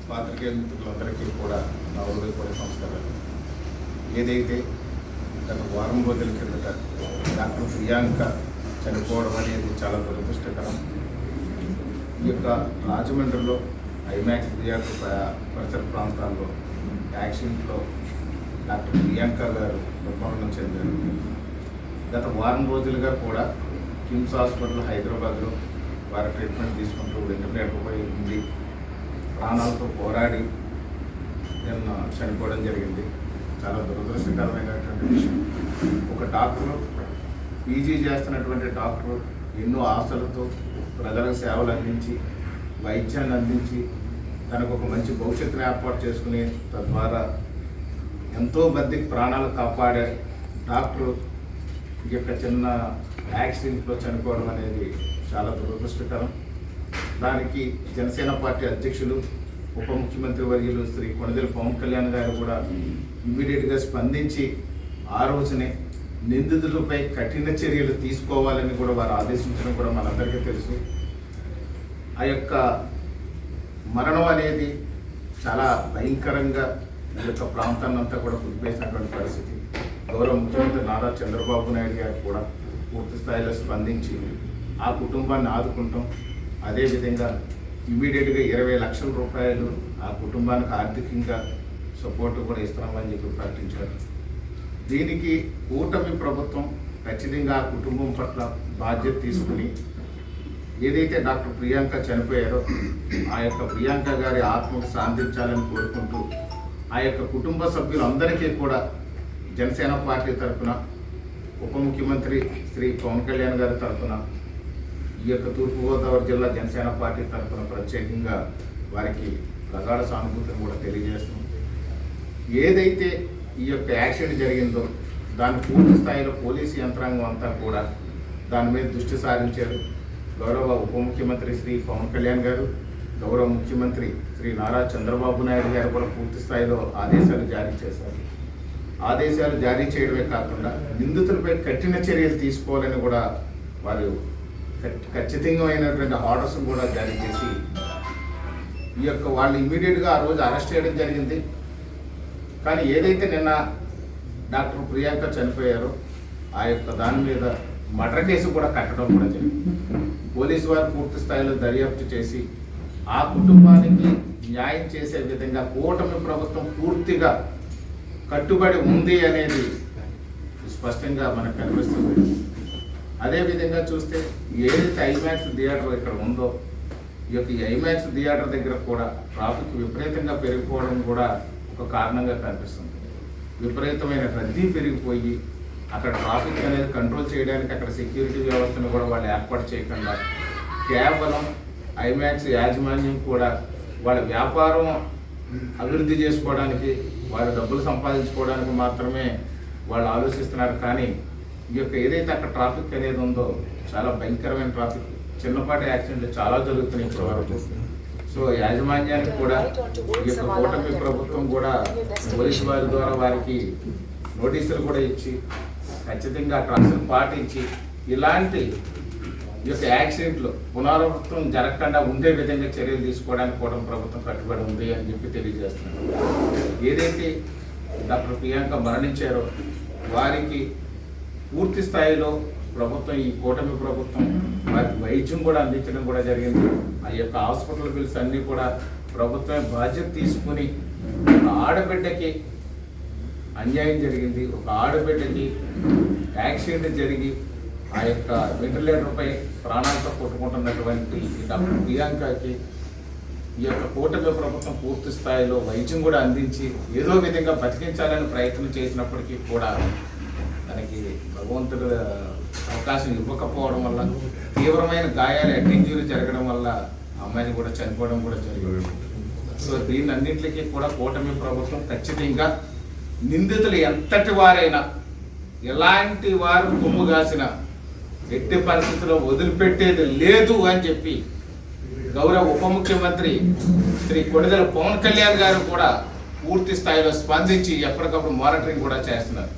పాత్రికేయ మిత్రులందరికీ కూడా నా హృదయపూర్వక నమస్కారాలు. ఏదైతే గత వారం రోజుల కిందట డాక్టర్ ప్రియాంక చనిపోవడం అనేది చాలా దురదృష్టకరం. ఈ యొక్క రాజమండ్రిలో ఐమాక్స్ థియేటర్ పరిసర ప్రాంతాల్లో యాక్సిడెంట్లో డాక్టర్ ప్రియాంక గారు మరణం చెందారు. గత వారం రోజులుగా కూడా కిమ్స్ హాస్పిటల్ హైదరాబాద్లో వారి ట్రీట్మెంట్ తీసుకుంటూ వెంటిలేటర్ పై ఉండి ప్రాణాలతో పోరాడి నిన్న చనిపోవడం జరిగింది. చాలా దురదృష్టకరమైనటువంటి విషయం. ఒక డాక్టరు, పీజీ చేస్తున్నటువంటి డాక్టరు ఎన్నో ఆశలతో ప్రజలకు సేవలు అందించి వైద్యాన్ని అందించి తనకు ఒక మంచి భవిష్యత్తును ఏర్పాటు చేసుకుని తద్వారా ఎంతోమంది ప్రాణాలు కాపాడే డాక్టరు ఈ యొక్క చిన్న యాక్సిడెంట్లో చనిపోవడం అనేది చాలా దురదృష్టకరం. దానికి జనసేన పార్టీ అధ్యక్షులు, ఉప ముఖ్యమంత్రి వర్యులు శ్రీ కొణిదెల పవన్ కళ్యాణ్ గారు కూడా ఇమ్మీడియట్గా స్పందించి ఆ రోజునే నిందితులపై కఠిన చర్యలు తీసుకోవాలని కూడా వారు ఆదేశించడం కూడా మనందరికీ తెలుసు. ఆ యొక్క మరణం అనేది చాలా భయంకరంగా ఈ యొక్క ప్రాంతాన్ని అంతా కూడా కుదిపేసినటువంటి పరిస్థితి. గౌరవ ముఖ్యమంత్రి నారా చంద్రబాబు నాయుడు గారు కూడా పూర్తి స్థాయిలో స్పందించి ఆ కుటుంబాన్ని ఆదుకుంటాం. అదేవిధంగా ఇమ్మీడియట్గా 20 లక్షల రూపాయలు ఆ కుటుంబానికి ఆర్థికంగా సపోర్ట్ కూడా ఇస్తామని చెప్పి ప్రకటించారు. దీనికి కూటమి ప్రభుత్వం ఖచ్చితంగా ఆ కుటుంబం పట్ల బాధ్యత తీసుకుని ఏదైతే డాక్టర్ ప్రియాంక చనిపోయారో ఆ యొక్క ప్రియాంక గారి ఆత్మకు శాంతించాలని కోరుకుంటూ ఆ యొక్క కుటుంబ సభ్యులందరికీ కూడా జనసేన పార్టీ తరఫున, ఉప ముఖ్యమంత్రి శ్రీ పవన్ కళ్యాణ్ గారి తరఫున, ఈ యొక్క తూర్పుగోదావరి జిల్లా జనసేన పార్టీ తరఫున ప్రత్యేకంగా వారికి ప్రగాఢ సానుభూతిని కూడా తెలియజేస్తున్నాం. ఏదైతే ఈ యొక్క యాక్సిడెంట్ జరిగిందో దాని పూర్తి స్థాయిలో పోలీసు యంత్రాంగం అంతా కూడా దాని మీద దృష్టి సారించారు. గౌరవ ఉప ముఖ్యమంత్రి శ్రీ పవన్ కళ్యాణ్ గారు, గౌరవ ముఖ్యమంత్రి శ్రీ నారా చంద్రబాబు నాయుడు గారు కూడా పూర్తి స్థాయిలో ఆదేశాలు జారీ చేశారు. ఆదేశాలు జారీ చేయడమే కాకుండా నిందితులపై కఠిన చర్యలు తీసుకోవాలని కూడా వారు ఖచ్చితంగా ఆర్డర్స్ కూడా జారీ చేసి ఈ యొక్క వాళ్ళు ఇమ్మీడియట్గా ఆ రోజు అరెస్ట్ చేయడం జరిగింది. కానీ ఏదైతే నిన్న డాక్టర్ ప్రియాంక చనిపోయారో ఆ యొక్క దాని మీద మర్డర్ కేసు కూడా కట్టడం కూడా జరిగింది. పోలీసు వారు పూర్తి స్థాయిలో దర్యాప్తు చేసి ఆ కుటుంబానికి న్యాయం చేసే విధంగా కూటమి ప్రభుత్వం పూర్తిగా కట్టుబడి ఉంది అనేది స్పష్టంగా మనకు కనిపిస్తుంది. అదేవిధంగా చూస్తే ఏదైతే ఐమాక్స్ థియేటర్ ఇక్కడ ఉందో ఈ యొక్క ఐమాక్స్ థియేటర్ దగ్గర కూడా ట్రాఫిక్ విపరీతంగా పెరిగిపోవడం కూడా ఒక కారణంగా కనిపిస్తుంది. విపరీతమైన రద్దీ పెరిగిపోయి అక్కడ ట్రాఫిక్ అనేది కంట్రోల్ చేయడానికి అక్కడ సెక్యూరిటీ వ్యవస్థను కూడా వాళ్ళు ఏర్పాటు చేయకుండా కేవలం ఐమాక్స్ యాజమాన్యం కూడా వాళ్ళ వ్యాపారం అభివృద్ధి చేసుకోవడానికి, వాళ్ళ డబ్బులు సంపాదించుకోవడానికి మాత్రమే వాళ్ళు ఆలోచిస్తున్నారు. కానీ ఈ యొక్క ఏదైతే అక్కడ ట్రాఫిక్ అనేది ఉందో చాలా భయంకరమైన ట్రాఫిక్, చిన్నపాటి యాక్సిడెంట్లు చాలా జరుగుతున్నాయి ఇప్పటి వరకు. సో యాజమాన్యానికి కూడా ఈ యొక్క కూటమి ప్రభుత్వం కూడా పోలీసు వారి ద్వారా వారికి నోటీసులు కూడా ఇచ్చి ఖచ్చితంగా ట్రాఫిక్ పాటించి ఇలాంటి ఈ యొక్క యాక్సిడెంట్లు పునరావృతం జరగకుండా ఉండే విధంగా చర్యలు తీసుకోవడానికి కూటమి ప్రభుత్వం కట్టుబడి ఉంది అని చెప్పి తెలియజేస్తున్నారు. ఏదైతే డాక్టర్ ప్రియాంక మరణించారో వారికి పూర్తి స్థాయిలో ప్రభుత్వం, ఈ కూటమి ప్రభుత్వం వారికి వైద్యం కూడా అందించడం కూడా జరిగింది. ఆ యొక్క హాస్పిటల్ బిల్స్ అన్నీ కూడా ప్రభుత్వమే బాధ్యత తీసుకుని ఒక ఆడబిడ్డకి అన్యాయం జరిగింది, ఒక ఆడబిడ్డకి యాక్సిడెంట్ జరిగి ఆ యొక్క వెంటిలేటర్పై ప్రాణాలతో కొట్టుకుంటున్నటువంటి డాక్టర్ ప్రియాంకకి ఈ యొక్క కూటమి ప్రభుత్వం పూర్తి స్థాయిలో వైద్యం కూడా అందించి ఏదో విధంగా బతికించాలని ప్రయత్నం చేసినప్పటికీ కూడా తనకి భగవంతుడు అవకాశం ఇవ్వకపోవడం వల్ల తీవ్రమైన గాయాలు, హెడ్ ఇంజరీ జరగడం వల్ల అమ్మాయిని కూడా చనిపోవడం కూడా జరిగింది. సో దీన్ని అన్నింటికి కూడా కూటమి ప్రభుత్వం ఖచ్చితంగా నిందితులు ఎంతటి వారైనా, ఎలాంటి వారు కొమ్ము కాసిన ఎట్టి పరిస్థితుల్లో వదిలిపెట్టేది లేదు అని చెప్పి గౌరవ ఉప ముఖ్యమంత్రి శ్రీ కొణిదెల పవన్ కళ్యాణ్ గారు కూడా పూర్తి స్థాయిలో స్పందించి ఎప్పటికప్పుడు మానిటరింగ్ కూడా చేస్తున్నారు.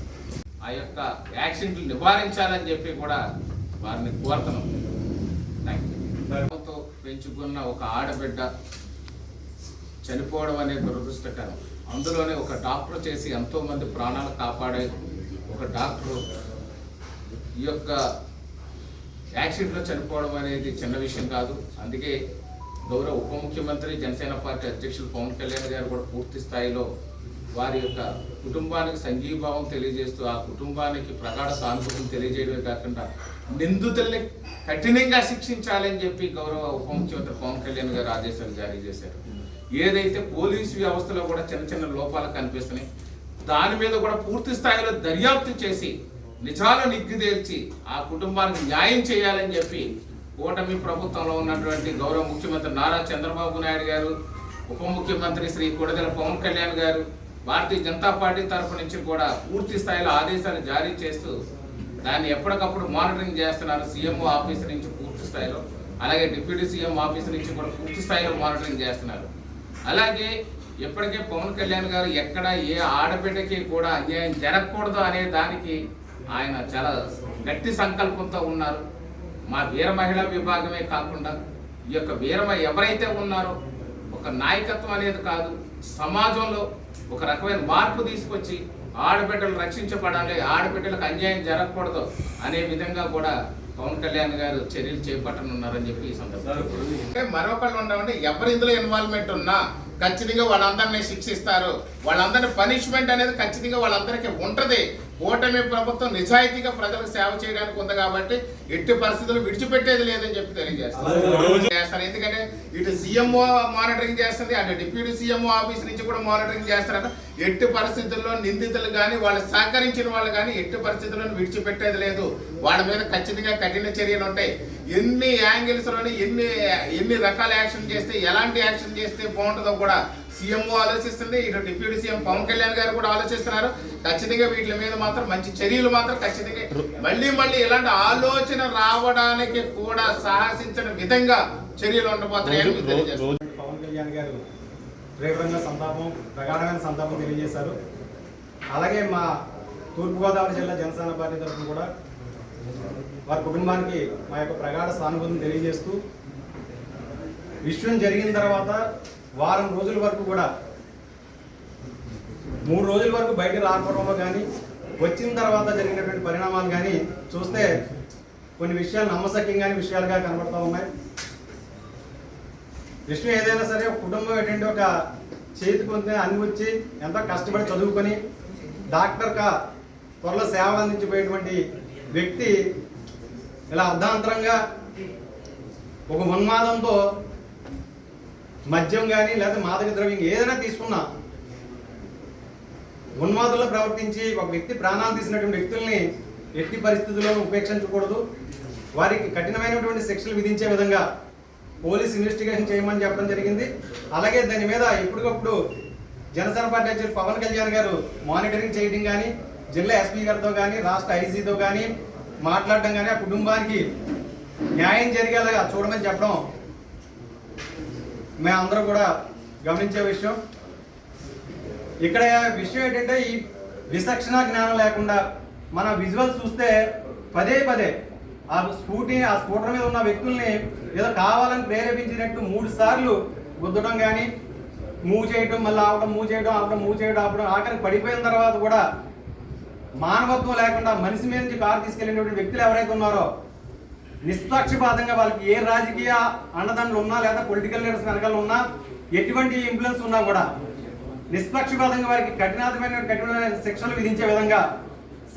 ఆ యొక్క యాక్సిడెంట్లు నివారించాలని చెప్పి కూడా వారిని కోరుతున్నాం. పెంచుకున్న ఒక ఆడబిడ్డ చనిపోవడం అనేది దురదృష్టకరం. అందులోనే ఒక డాక్టర్ చేసి ఎంతోమంది ప్రాణాలు కాపాడే ఒక డాక్టరు ఈ యొక్క యాక్సిడెంట్లో చనిపోవడం అనేది చిన్న విషయం కాదు. అందుకే గౌరవ ఉప ముఖ్యమంత్రి జనసేన పార్టీ అధ్యక్షులు పవన్ కళ్యాణ్ గారు కూడా పూర్తి స్థాయిలో వారి యొక్క కుటుంబానికి సంఘీభావం తెలియజేస్తూ ఆ కుటుంబానికి ప్రగాఢ సానుభూతిని తెలియజేయడమే కాకుండా నిందితుల్ని కఠినంగా శిక్షించాలని చెప్పి గౌరవ ఉప ముఖ్యమంత్రి పవన్ కళ్యాణ్ గారు ఆదేశాలు జారీ చేశారు. ఏదైతే పోలీసు వ్యవస్థలో కూడా చిన్న చిన్న లోపాలు కనిపిస్తున్నాయి, దాని మీద కూడా పూర్తి స్థాయిలో దర్యాప్తు చేసి నిజాలు నిగ్గుదేల్చి ఆ కుటుంబానికి న్యాయం చేయాలని చెప్పి కూటమి ప్రభుత్వంలో ఉన్నటువంటి గౌరవ ముఖ్యమంత్రి నారా చంద్రబాబు నాయుడు గారు, ఉప ముఖ్యమంత్రి శ్రీ కొడదెల పవన్ కళ్యాణ్ గారు, భారతీయ జనతా పార్టీ తరఫు నుంచి కూడా పూర్తి స్థాయిలో ఆదేశాలు జారీ చేస్తూ దాన్ని ఎప్పటికప్పుడు మానిటరింగ్ చేస్తున్నారు. సీఎంఓ ఆఫీస్ నుంచి పూర్తి స్థాయిలో, అలాగే డిప్యూటీ సీఎం ఆఫీస్ నుంచి కూడా పూర్తి స్థాయిలో మానిటరింగ్ చేస్తున్నారు. అలాగే ఇప్పటికే పవన్ కళ్యాణ్ గారు ఎక్కడ ఏ ఆడబిడ్డకి కూడా అన్యాయం జరగకూడదు అనే దానికి ఆయన చాలా గట్టి సంకల్పంతో ఉన్నారు. మా వీర మహిళా విభాగమే కాకుండా ఈ యొక్క ఎవరైతే ఉన్నారో ఒక నాయకత్వం అనేది కాదు, సమాజంలో ఒక రకమైన మార్పు తీసుకొచ్చి ఆడబిడ్డలు రక్షించబడాలి, ఆడబిడ్డలకు అన్యాయం జరగకూడదు అనే విధంగా కూడా పవన్ కళ్యాణ్ గారు చర్యలు చేపట్టనున్నారని చెప్పి ఈ సందర్భంగా మరొకళ్ళు ఉండమంటే ఎవరి ఇందులో ఇన్వాల్వ్మెంట్ ఉన్నా ఖచ్చితంగా వాళ్ళందరినీ శిక్షిస్తారు. వాళ్ళందరినీ పనిష్మెంట్ అనేది ఖచ్చితంగా వాళ్ళందరికీ ఉంటుంది. కూటమి ప్రభుత్వం నిజాయితీగా ప్రజలకు సేవ చేయడానికి ఉంది కాబట్టి ఎట్టి పరిస్థితులు విడిచిపెట్టేది లేదని చెప్పి తెలియజేస్తారు. ఎందుకంటే ఇటు సీఎంఓ మానిటరింగ్ చేస్తుంది, అటు డిప్యూటీ సీఎంఓ ఆఫీస్ నుంచి కూడా మానిటరింగ్ చేస్తారు. ఎట్టి పరిస్థితుల్లో నిందితులు కానీ వాళ్ళు సహకరించిన వాళ్ళు కానీ ఎట్టి పరిస్థితుల్లో విడిచిపెట్టేది లేదు. వాళ్ళ మీద ఖచ్చితంగా కఠిన చర్యలు ఉంటాయి. ఎన్ని యాంగిల్స్లోని ఎన్ని రకాల యాక్షన్ చేస్తే, ఎలాంటి యాక్షన్ చేస్తే బాగుంటుందో కూడా సీఎంఓ ఆలోచిస్తుంది, ఇటు డిప్యూటీ సీఎం పవన్ కళ్యాణ్ గారు కూడా ఆలోచిస్తున్నారు. ఖచ్చితంగా వీటి మీద మాత్రం మంచి చర్యలు మాత్రం ఖచ్చితంగా మళ్ళీ ఇలాంటి ఆలోచన రావడానికి కూడా సాహసించిన విధంగా చర్యలు ఉండబోతున్నాయని పవన్ కళ్యాణ్ గారు తీవ్రంగా ప్రగాఢమైన సంతాపం తెలియజేశారు. అలాగే మా తూర్పుగోదావరి జిల్లా జనసేన పార్టీ తరఫున కూడా వారి కుటుంబానికి మా యొక్క ప్రగాఢ సానుభూతిని తెలియజేస్తూ విషయం జరిగిన తర్వాత వారం రోజుల వరకు కూడా 3 రోజుల వరకు బయట రాకపోవడంలో కానీ వచ్చిన తర్వాత జరిగినటువంటి పరిణామాలు కానీ చూస్తే కొన్ని విషయాలు నమ్మశక్యంగానే విషయాలుగా కనబడుతూ ఉన్నాయి. విషయం ఏదైనా సరే కుటుంబం ఏంటంటే ఒక చేతి కొంత అన్ని వచ్చి ఎంతో కష్టపడి చదువుకొని డాక్టర్గా త్వరలో సేవలు అందించిపోయేటువంటి వ్యక్తి ఇలా అర్ధాంతరంగా ఒక ఉన్మాదంతో మద్యం కానీ లేదా మాదక ద్రవ్యం ఏదైనా తీసుకున్నా ఉన్మాదుల్లో ప్రవర్తించి ఒక వ్యక్తి ప్రాణాలు తీసినటువంటి వ్యక్తుల్ని ఎట్టి పరిస్థితుల్లో ఉపేక్షించకూడదు. వారికి కఠినమైనటువంటి శిక్షలు విధించే విధంగా పోలీస్ ఇన్వెస్టిగేషన్ చేయమని చెప్పడం జరిగింది. అలాగే దాని మీద ఎప్పటికప్పుడు జనసేన పార్టీ అధ్యక్షులు పవన్ కళ్యాణ్ గారు మానిటరింగ్ చేయడం కానీ, జిల్లా ఎస్పీ గారితో కానీ, రాష్ట్ర ఐజీతో కానీ మాట్లాడడం కానీ, ఆ కుటుంబానికి న్యాయం జరిగేలాగా చూడమని చెప్పడం మేమందరం కూడా గమనించే విషయం. ఇక్కడ విషయం ఏంటంటే ఈ విచక్షణ జ్ఞానం లేకుండా మన విజువల్స్ చూస్తే పదే ఆ స్కూటర్ మీద ఉన్న వ్యక్తుల్ని ఏదో కావాలని ప్రేరేపించినట్టు 3 సార్లు గుద్దడం కానీ, మూవ్ చేయడం, మళ్ళీ ఆపడం, మూవ్ చేయడం, ఆపడం, మూవ్ చేయడం, ఆపడం, ఆఖరికి పడిపోయిన తర్వాత కూడా మానవత్వం లేకుండా మనిషి మీద నుంచి కారు తీసుకెళ్ళినటువంటి వ్యక్తులు ఎవరైతే ఉన్నారో నిష్పక్షపాతంగా వాళ్ళకి ఏ రాజకీయ అండదండలు ఉన్నా లేదా పొలిటికల్ లీడర్స్ వెనకాల ఉన్నా ఎటువంటి ఇన్ఫ్లుయెన్స్ ఉన్నా కూడా నిష్పక్షపాతంగా వారికి కఠినమైన శిక్షలు విధించే విధంగా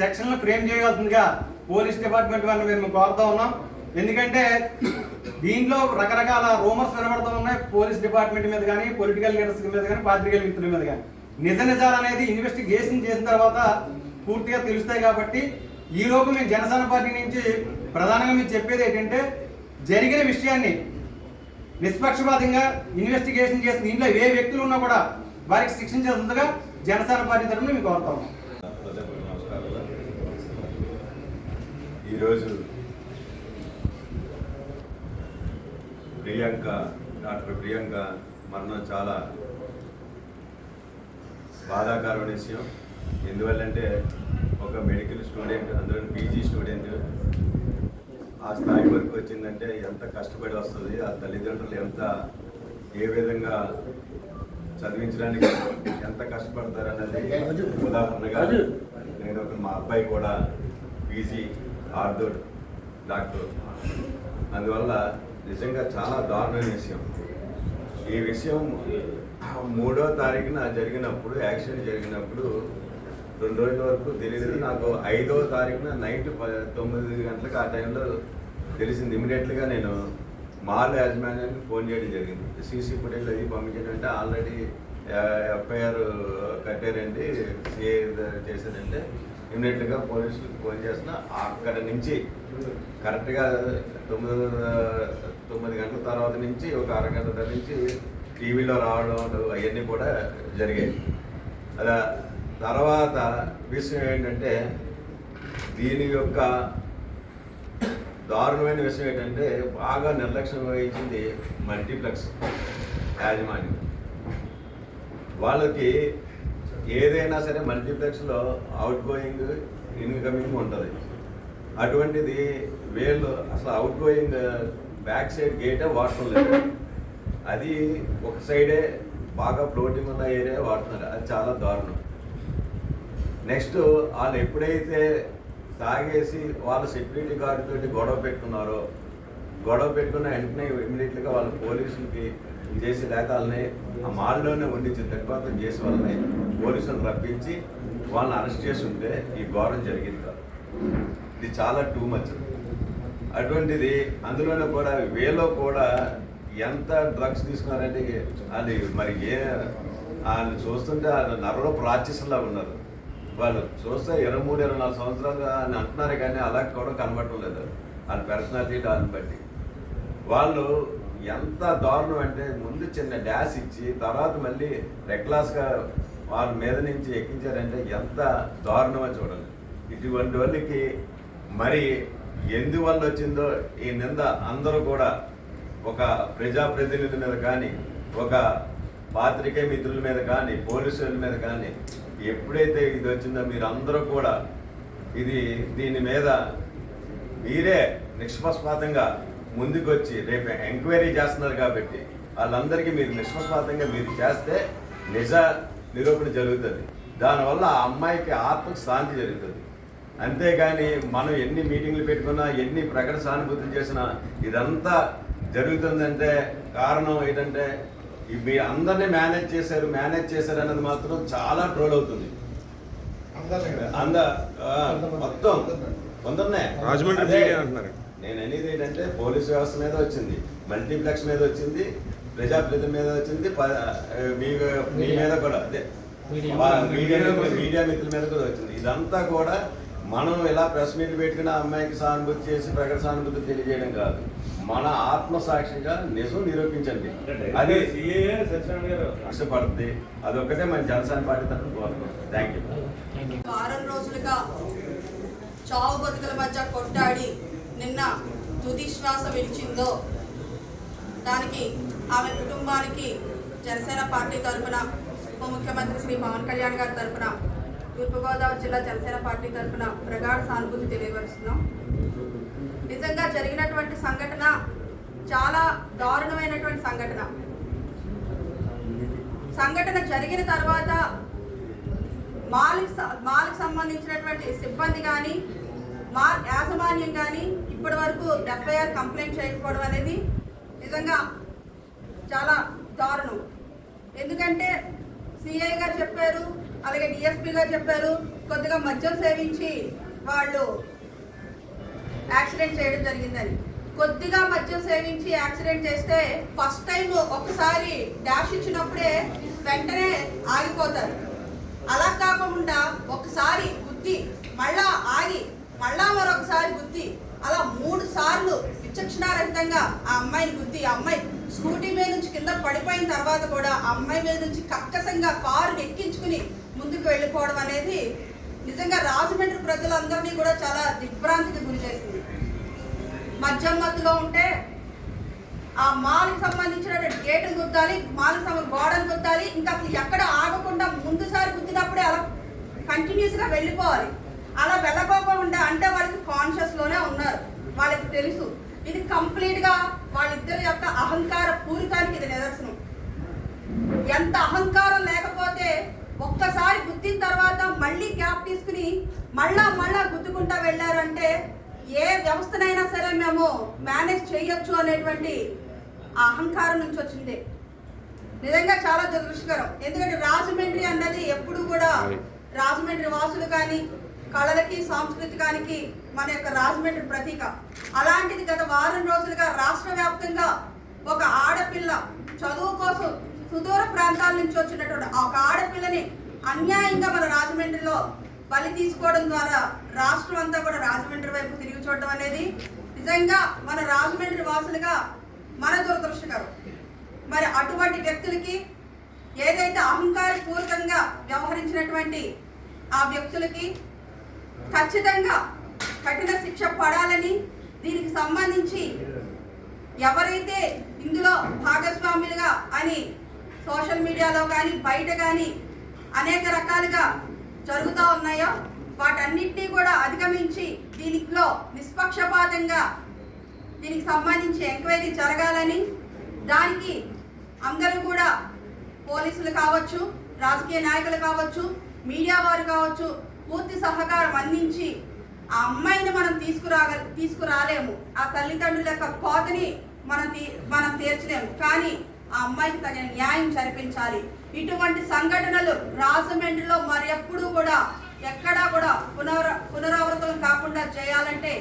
సెక్షన్లు ఫ్రేమ్ చేయవలసిందిగా పోలీస్ డిపార్ట్మెంట్ వాళ్ళని మేము కోరుతా ఉన్నాం. ఎందుకంటే దీంట్లో రకరకాల రూమర్స్ వినబడుతూ ఉన్నాయి పోలీస్ డిపార్ట్మెంట్ మీద కానీ, పొలిటికల్ లీడర్స్ మీద కానీ, పాత్రికేయుల మిత్రుల మీద కానీ. నిజాలు అనేది ఇన్వెస్టిగేషన్ చేసిన తర్వాత పూర్తిగా తెలుస్తాయి. కాబట్టి ఈలోపు మేము జనసేన పార్టీ నుంచి ప్రధానంగా మీరు చెప్పేది ఏంటంటే జరిగిన విషయాన్ని నిష్పక్షపాతంగా ఇన్వెస్టిగేషన్ చేసి దీంట్లో ఏ వ్యక్తులు ఉన్నా కూడా వారికి శిక్షించాల్సిందిగా జనసేన పార్టీ తరఫున మేము కోరుతాము. ఈరోజు డాక్టర్ ప్రియాంక మరణం చాలా బాధాకరమైన విషయం. ఎందువల్లంటే ఒక మెడికల్ స్టూడెంట్, అందులో పీజీ స్టూడెంట్ ఆ స్థాయి వరకు వచ్చిందంటే ఎంత కష్టపడి వస్తుంది, ఆ తల్లిదండ్రులు ఏ విధంగా చదివించడానికి ఎంత కష్టపడతారన్నది ఉదాహరణగా నేను మా అబ్బాయి కూడా పీజీ ఆర్థో డాక్టర్. అందువల్ల నిజంగా చాలా దారుణమైన విషయం. ఈ విషయం 3వ తారీఖున జరిగినప్పుడు, యాక్సిడెంట్ జరిగినప్పుడు 2 రోజుల వరకు తెలియదు. నాకు 5వ తారీఖున నైట్ 9 గంటలకు ఆ టైంలో తెలిసింది. ఇమీడియట్గా నేను మాల్ యాజమాన్యానికి ఫోన్ చేయడం జరిగింది. సీసీ ఫుటేజ్ అవి పంపించడం అంటే ఆల్రెడీ ఎఫ్ఐఆర్ కట్టారండి, సిఏ చేశారంటే ఇమీడియట్గా పోలీసులకు ఫోన్ చేసిన. అక్కడ నుంచి కరెక్ట్గా 9 గంటల తర్వాత నుంచి ఒక అరగంట నుంచి టీవీలో రావడం అవన్నీ కూడా జరిగాయి. అలా తర్వాత విషయం ఏంటంటే, దీని యొక్క దారుణమైన విషయం ఏంటంటే బాగా నిర్లక్ష్యం వహించింది మల్టీప్లెక్స్ యాజమాన్యం. వాళ్ళకి ఏదైనా సరే మల్టీప్లెక్స్లో అవుట్ గోయింగ్ ఇన్కమింగ్ ఉంటుంది. అటువంటిది వీళ్ళు అసలు అవుట్ గోయింగ్ బ్యాక్ సైడ్ గేటే వాడటం లేదు. అది ఒక సైడే బాగా ఫ్లోటింగ్ ఉన్న ఏరియా వాడుతున్నారు. అది చాలా దారుణం. నెక్స్ట్ వాళ్ళు ఎప్పుడైతే తాగేసి వాళ్ళ సెక్యూరిటీ గార్డ్ తోటి గొడవ పెట్టుకున్న వెంటనే ఇమీడియట్గా వాళ్ళు పోలీసులకి చేసి లేక వాళ్ళని ఆ మాల్లోనే వండించి తగ్గుతం చేసి వాళ్ళని పోలీసులను రప్పించి వాళ్ళని అరెస్ట్ చేసి ఉంటే ఈ ఘోరం జరిగింది కాదు. ఇది చాలా టూ మచ్. అటువంటిది అందులోనే కూడా వేలో కూడా ఎంత డ్రగ్స్ తీసుకున్నారంటే అది మరి వాళ్ళు చూస్తుంటే నరలో ప్రాచ్యసంలా ఉన్నారు. వాళ్ళు చూస్తే 23-24 సంవత్సరాలు అని అంటున్నారు, కానీ అలా కూడా కనబడటం లేదు. వాళ్ళ పర్సనాలిటీ దాన్ని బట్టి వాళ్ళు ఎంత దారుణం అంటే, ముందు చిన్న డాష్ ఇచ్చి తర్వాత మళ్ళీ రెక్లాస్గా వాళ్ళ మీద నుంచి ఎక్కించారంటే ఎంత దారుణమో చూడండి. ఇటువంటి వాళ్ళకి మరి ఎందువల్ల వచ్చిందో ఈ నింద అందరూ కూడా ఒక ప్రజాప్రతినిధుల మీద కానీ, ఒక పాత్రికేయ మిత్రుల మీద కానీ, పోలీసుల మీద కానీ ఎప్పుడైతే ఇది వచ్చిందో మీరు అందరూ కూడా దీని మీద మీరే నిష్పక్షపాతంగా ముందుకు వచ్చి రేపు ఎంక్వైరీ చేస్తున్నారు కాబట్టి వాళ్ళందరికీ మీరు నిష్పక్షపాతంగా మీరు చేస్తే నిజ నిరూపణ జరుగుతుంది. దానివల్ల ఆ అమ్మాయికి ఆత్మకు శాంతి జరుగుతుంది. అంతేగాని మనం ఎన్ని మీటింగ్లు పెట్టుకున్నా, ఎన్ని ప్రకటన సానుభూతులు చేసినా ఇదంతా జరుగుతుందంటే కారణం ఏంటంటే మీరు అందరినీ మేనేజ్ చేశారు అన్నది మాత్రం చాలా ట్రోల్ అవుతుంది. మొత్తం కొందరినే నేను అనేది ఏంటంటే పోలీస్ వ్యవస్థ మీద వచ్చింది, మల్టీప్లెక్స్ మీద వచ్చింది, ప్రజాప్రతినిధుల మీద వచ్చింది, మీ మీద కూడా అదే మీడియా మిత్రుల మీద కూడా వచ్చింది. ఇదంతా కూడా మనం ఇలా ప్రెస్ మీట్ పెట్టుకుని అమ్మాయికి సానుభూతి చేసి ప్రకటన సానుభూతి తెలియజేయడం కాదు, మన ఆత్మసాక్షిగా నిజం నిరూపించండి. అది కష్టపడుతుంది. అదొక్కటే మన జనసేన పార్టీ తరఫున కోరుతున్నాం. Thank you. వారం రోజులుగా చావు బతుకుల మధ్య కొట్టాడి నిన్న తుది శ్వాస విడిచిందో దానికి ఆమె కుటుంబానికి జనసేన పార్టీ తరఫున ఉప ముఖ్యమంత్రి శ్రీ పవన్ కళ్యాణ్ గారి తరఫున, తూర్పుగోదావరి జిల్లా జనసేన పార్టీ తరఫున ప్రగాఢ సానుభూతి తెలియపరుస్తున్నాం. నిజంగా జరిగినటువంటి సంఘటన చాలా దారుణమైనటువంటి సంఘటన జరిగిన తర్వాత మాల్కి సంబంధించినటువంటి సిబ్బంది కానీ, మాల్ యాజమాన్యం కానీ ఇప్పటి వరకు ఎఫ్ఐఆర్ కంప్లైంట్ చేయకపోవడం అనేది నిజంగా చాలా దారుణం. ఎందుకంటే సిఐ గారు చెప్పారు, అలాగే డిఎస్పీ గారు చెప్పారు, కొద్దిగా మద్యం సేవించి వాళ్ళు యాక్సిడెంట్ చేయడం జరిగిందని. కొద్దిగా మద్యం సేవించి యాక్సిడెంట్ చేస్తే ఫస్ట్ టైం ఒక్కసారి డాష్ ఇచ్చినప్పుడే వెంటనే ఆగిపోతారు. అలా కాకుండా ఒకసారి గుద్ది మళ్ళా ఆగి మళ్ళా మరొకసారి గుద్ది అలా 3 సార్లు విచక్షణారహితంగా ఆ అమ్మాయిని గుద్ది, ఆ అమ్మాయి స్కూటీ మీద నుంచి కింద పడిపోయిన తర్వాత కూడా ఆ అమ్మాయి మీద నుంచి కక్కసంగా కారుని ఎక్కించుకుని ముందుకు వెళ్ళిపోవడం అనేది నిజంగా రాజమండ్రి ప్రజలందరినీ కూడా చాలా దిగ్భ్రాంతికి గురి చేసింది. మద్యం మత్తులో ఉంటే ఆ మాల్కి సంబంధించిన గేటును గుద్దాలి, మాల్కి గోడను గుద్దాలి, ఇంకా అసలు ఎక్కడ ఆగకుండా ముందుసారి గుద్దినప్పుడే అలా కంటిన్యూస్గా వెళ్ళిపోవాలి. అలా వెళ్ళకోకుండా అంటే వాళ్ళకి కాన్షియస్లోనే ఉన్నారు, వాళ్ళకి తెలుసు. ఇది కంప్లీట్గా వాళ్ళిద్దరి యొక్క అహంకార పూరితానికి ఇది నిదర్శనం. ఎంత అహంకారం లేకపోతే ఒక్కసారి గుద్దిన తర్వాత మళ్ళీ క్యాప్ తీసుకుని మళ్ళా గుద్దుకుంటా వెళ్ళారంటే ఏ వ్యవస్థనైనా సరే మేము మేనేజ్ చేయొచ్చు అనేటువంటి ఆ అహంకారం నుంచి వచ్చింది. నిజంగా చాలా దురదృష్టకరం. ఎందుకంటే రాజమండ్రి అన్నది ఎప్పుడు కూడా రాజమండ్రి వాసులు కానీ కళలకి సాంస్కృతికానికి మన యొక్క రాజమండ్రి ప్రతీక. అలాంటిది గత వారం రోజులుగా రాష్ట్ర వ్యాప్తంగా ఒక ఆడపిల్ల చదువు కోసం సుదూర ప్రాంతాల నుంచి వచ్చినటువంటి ఒక ఆడపిల్లని అన్యాయంగా మన రాజమండ్రిలో బలి తీసుకోవడం ద్వారా రాష్ట్రం అంతా కూడా రాజమండ్రి వైపు తిరిగి చూడడం అనేది నిజంగా మన రాజమండ్రి వాసులుగా మన దురదృష్టకరం. మరి అటువంటి వ్యక్తులకి ఏదైతే అహంకారపూర్వకంగా వ్యవహరించినటువంటి ఆ వ్యక్తులకి ఖచ్చితంగా కఠిన శిక్ష పడాలని, దీనికి సంబంధించి ఎవరైతే ఇందులో భాగస్వాములుగా అని సోషల్ మీడియాలో కానీ బయట కానీ అనేక రకాలుగా జరుగుతూ ఉన్నాయో వాటన్నిటినీ కూడా అధిగమించి దీనిలో నిష్పక్షపాతంగా దీనికి సంబంధించి ఎంక్వైరీ జరగాలని, దానికి అందరూ కూడా పోలీసులు కావచ్చు, రాజకీయ నాయకులు కావచ్చు, మీడియా వారు కావచ్చు పూర్తి సహకారం అందించి ఆ అమ్మాయిని మనం తీసుకురాలేము. ఆ తల్లిదండ్రుల యొక్క కోతని మనం తీర్చలేము. కానీ ఆ అమ్మాయికి తగిన న్యాయం జరిపించాలి. ఇటువంటి సంఘటనలు రాజమండ్రిలో మరి ఎప్పుడూ కూడా ఎక్కడా కూడా పునరావృతం కాకుండా చేయాలంటే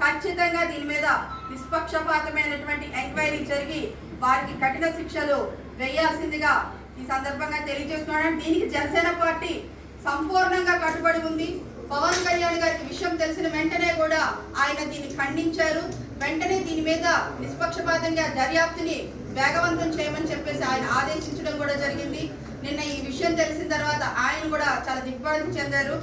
ఖచ్చితంగా దీని మీద నిష్పక్షపాతమైనటువంటి ఎంక్వైరీ జరిగి వారికి కఠిన శిక్షలు వేయాల్సిందిగా ఈ సందర్భంగా తెలియజేస్తున్నాను. దీనికి జనసేన పార్టీ సంపూర్ణంగా కట్టుబడి ఉంది. పవన్ కళ్యాణ్ గారికి విషయం తెలిసిన వెంటనే కూడా ఆయన దీన్ని ఖండించారు. వెంటనే దీని మీద నిష్పక్షపాతంగా దర్యాప్తుని వేగవంతం చేయమని చెప్పేసి ఆయన ఆదేశించడం కూడా జరిగింది. నిన్న ఈ విషయం తెలిసిన తర్వాత ఆయన కూడా చాలా దిగ్భ్రాంతి చెందారు.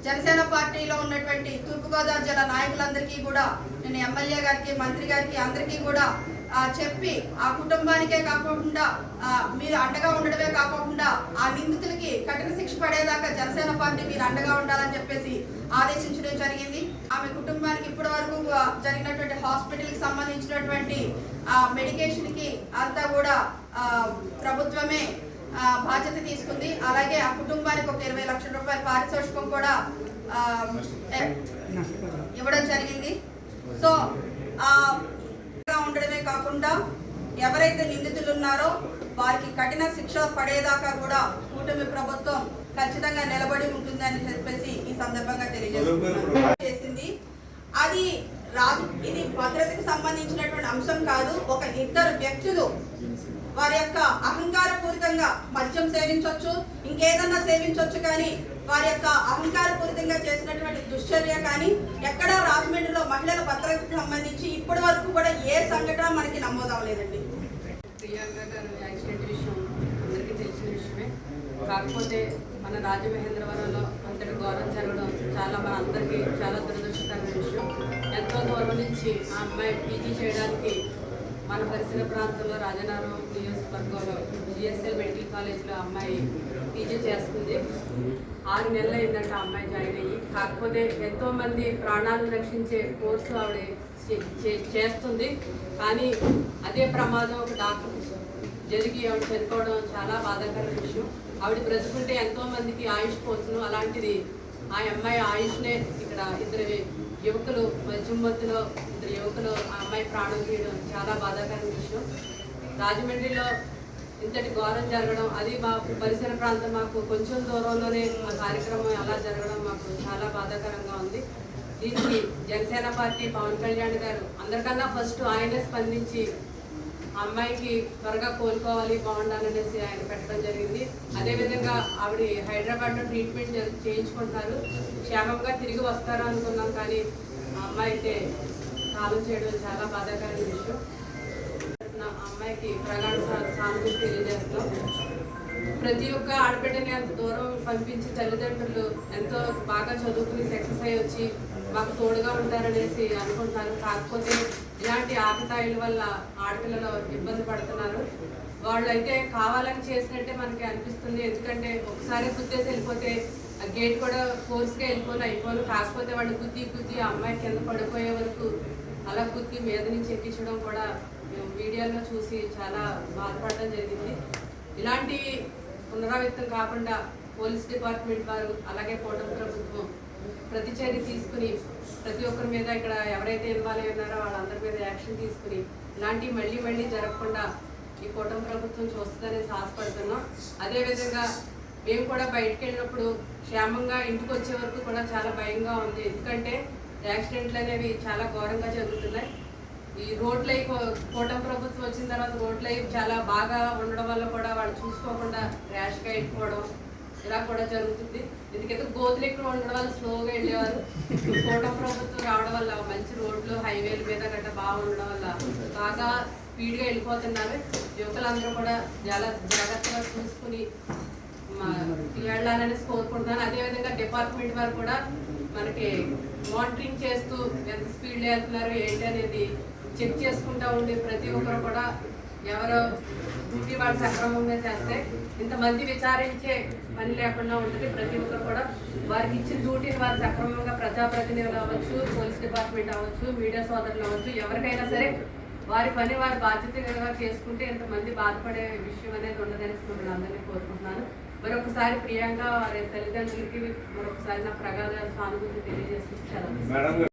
జనసేన పార్టీలో ఉన్నటువంటి తూర్పుగోదావరి జిల్లా నాయకులందరికీ కూడా నిన్న ఎమ్మెల్యే గారికి, మంత్రి గారికి అందరికీ కూడా చెప్పి ఆ కుటుంబానికే కాకుండా మీరు అండగా ఉండడమే కాకుండా ఆ నిందితులకి కఠిన శిక్ష పడేదాకా జనసేన పార్టీ మీరు అండగా ఉండాలని చెప్పేసి ఆదేశించడం జరిగింది. ఆమె కుటుంబానికి ఇప్పటి వరకు జరిగినటువంటి హాస్పిటల్కి సంబంధించినటువంటి మెడికేషన్ కి అంతా కూడా ప్రభుత్వమే బాధ్యత తీసుకుంది. అలాగే ఆ కుటుంబానికి ఒక 20 లక్షల రూపాయల పారితోషికం కూడా ఇవ్వడం జరిగింది. సో ఉండడమే కాకుండా ఎవరైతే నిందితులు ఉన్నారో వారికి కఠిన శిక్ష పడేదాకా కూడా కూటమి ప్రభుత్వం ఖచ్చితంగా నిలబడి ఉంటుందని చెప్పేసి ఈ సందర్భంగా తెలియజేసింది. అది ఇది భద్రతకు సంబంధించినటువంటి అంశం కాదు. ఒక ఇద్దరు వ్యక్తులు వారి యొక్క అహంకారపూరితంగా మద్యం సేవించవచ్చు, ఇంకేదన్నా సేవించవచ్చు, కానీ వారి యొక్క అహంకారపూరితంగా చేసినటువంటి దుశ్చర్య కానీ ఎక్కడా రాజమండ్రిలో మహిళల భద్రతకు సంబంధించి ఇప్పటి వరకు కూడా ఏ సంఘటన మనకి నమోదవలేదండి. ప్రియాంక గారు యాక్సిడెంట్ విషయం అందరికీ తెలిసిన విషయమే. కాకపోతే మన రాజమహేంద్రవరంలో అంతటి ఘోరం జరగడం మన అందరికీ చాలా దురదృష్టకరమైన విషయం. ఎంతో దూరం నుంచి ఆ అమ్మాయి పీజీ చేయడానికి మన పరిసర ప్రాంతంలో రాజనగరం నియోజకవర్గంలో జిఎస్ఎల్ మెడికల్ కాలేజ్లో అమ్మాయి పీజీ చేస్తుంది. 6 నెలలు అయిందంటే ఆ అమ్మాయి జాయిన్ అయ్యి. కాకపోతే ఎంతోమంది ప్రాణాలను రక్షించే కోర్సు ఆవిడ చేస్తుంది. కానీ అదే ప్రమాదం ఒక డాక్టర్ జరిగి ఆవిడ చనిపోవడం చాలా బాధాకరమైన విషయం. ఆవిడ బ్రతుకుంటే ఎంతోమందికి ఆయుష్ పోసును. అలాంటిది ఆ అమ్మాయి ఆయుష్నే ఇక్కడ ఇద్దరు యువకులు మధ్యమత్తులో 2 యువకులు ఆ అమ్మాయి ప్రాణం తీయడం చాలా బాధాకరమైన విషయం. రాజమండ్రిలో ఇంతటి ఘోరం జరగడం, అది మా పరిసర ప్రాంతం మాకు కొంచెం దూరంలోనే ఆ కార్యక్రమం అలా జరగడం మాకు చాలా బాధాకరంగా ఉంది. దీనికి జనసేన పార్టీ పవన్ కళ్యాణ్ గారు అందరికన్నా ఫస్ట్ ఆయనే స్పందించి అమ్మాయికి త్వరగా కోలుకోవాలి, బాగుండాలనేసి ఆయన పెట్టడం జరిగింది. అదేవిధంగా ఆవిడ హైదరాబాద్లో ట్రీట్మెంట్ చేయించుకుంటున్నారు. క్షేమంగా తిరిగి వస్తారు అనుకున్నాం, కానీ ఆ అమ్మాయి అయితే కాలం చేయడం చాలా బాధాకరమైన విషయం. అమ్మాయికి ప్రగాఢ సానుభూతి తెలియజేస్తున్నాం. ప్రతి ఒక్క ఆడబిడ్డని అంత దూరం పంపించి తల్లిదండ్రులు ఎంతో బాగా చదువుకుని సక్సెస్ అయ్యి వచ్చి మాకు తోడుగా ఉంటారనేసి అనుకుంటున్నారు. కాకపోతే ఇలాంటి ఆకతాయిల వల్ల ఆడపిల్లలు ఇబ్బంది పడుతున్నారు. వాళ్ళు అయితే కావాలని చేసినట్టే మనకి అనిపిస్తుంది. ఎందుకంటే ఒకసారి గుద్దేసి వెళ్ళిపోతే ఆ గేట్ కూడా ఫోర్స్గా అయిపోను. కాకపోతే వాళ్ళు గుద్ది ఆ అమ్మాయి కింద పడిపోయే వరకు అలా గుద్ది మీద నుంచి ఎక్కించడం కూడా మేము వీడియోలో చూసి చాలా బాధపడడం జరిగింది. ఇలాంటి పునరావృతం కాకుండా పోలీస్ డిపార్ట్మెంట్ వారు అలాగే కూటమి ప్రభుత్వం ప్రతి చర్య తీసుకుని ప్రతి ఒక్కరి మీద ఇక్కడ ఎవరైతే ఇన్వాల్వ్ అయి ఉన్నారో వాళ్ళందరి మీద యాక్షన్ తీసుకుని ఇలాంటివి మళ్ళీ మళ్ళీ జరగకుండా ఈ కూటమి ప్రభుత్వం చూస్తుందనేసి ఆశపడుతున్నాం. అదేవిధంగా మేము కూడా బయటకు వెళ్ళినప్పుడు క్షేమంగా ఇంటికి వచ్చే వరకు కూడా చాలా భయంగా ఉంది. ఎందుకంటే యాక్సిడెంట్లు అనేవి చాలా ఘోరంగా జరుగుతున్నాయి. ఈ రోడ్లు కూటమి ప్రభుత్వం వచ్చిన తర్వాత రోడ్లు చాలా బాగా ఉండడం వల్ల కూడా వాళ్ళు చూసుకోకుండా ర్యాష్గా వెళ్ళిపోవడం ఇలా కూడా జరుగుతుంది. ఎందుకంటే గోతులు ఎక్కువ ఉండడం వల్ల స్లోగా వెళ్ళేవారు. కూటమి ప్రభుత్వం రావడం వల్ల మంచి రోడ్లు హైవేల మీద గట్రా బాగా ఉండడం వల్ల బాగా స్పీడ్గా వెళ్ళిపోతున్నారు. యువకులందరూ కూడా చాలా జాగ్రత్తగా చూసుకుని వెళ్ళాలని కోరుకుంటున్నాను. అదేవిధంగా డిపార్ట్మెంట్ వారు కూడా మనకి మానిటరింగ్ చేస్తూ ఎంత స్పీడ్లో వెళ్తున్నారు ఏంటి అనేది చెక్ చేసుకుంటూ ఉండి ప్రతి ఒక్కరు కూడా ఎవరో డ్యూటీ వాళ్ళు సక్రమంగా చేస్తే ఇంతమంది విచారించే పని లేకుండా ఉంటుంది. ప్రతి ఒక్కరు కూడా వారికి ఇచ్చిన డ్యూటీని వారు సక్రమంగా ప్రజాప్రతినిధులు అవ్వచ్చు, పోలీస్ డిపార్ట్మెంట్ అవ్వచ్చు, మీడియా సోదరులు అవ్వచ్చు, ఎవరికైనా సరే వారి పని వారి బాధ్యతగా చేసుకుంటే ఇంతమంది బాధపడే విషయం అనేది ఉండదని మిమ్మల్ని అందరినీ కోరుకుంటున్నాను. మరొకసారి ప్రియాంక వారి తల్లిదండ్రులకి మరొకసారి నా ప్రగాఢ సానుభూతి తెలియజేసి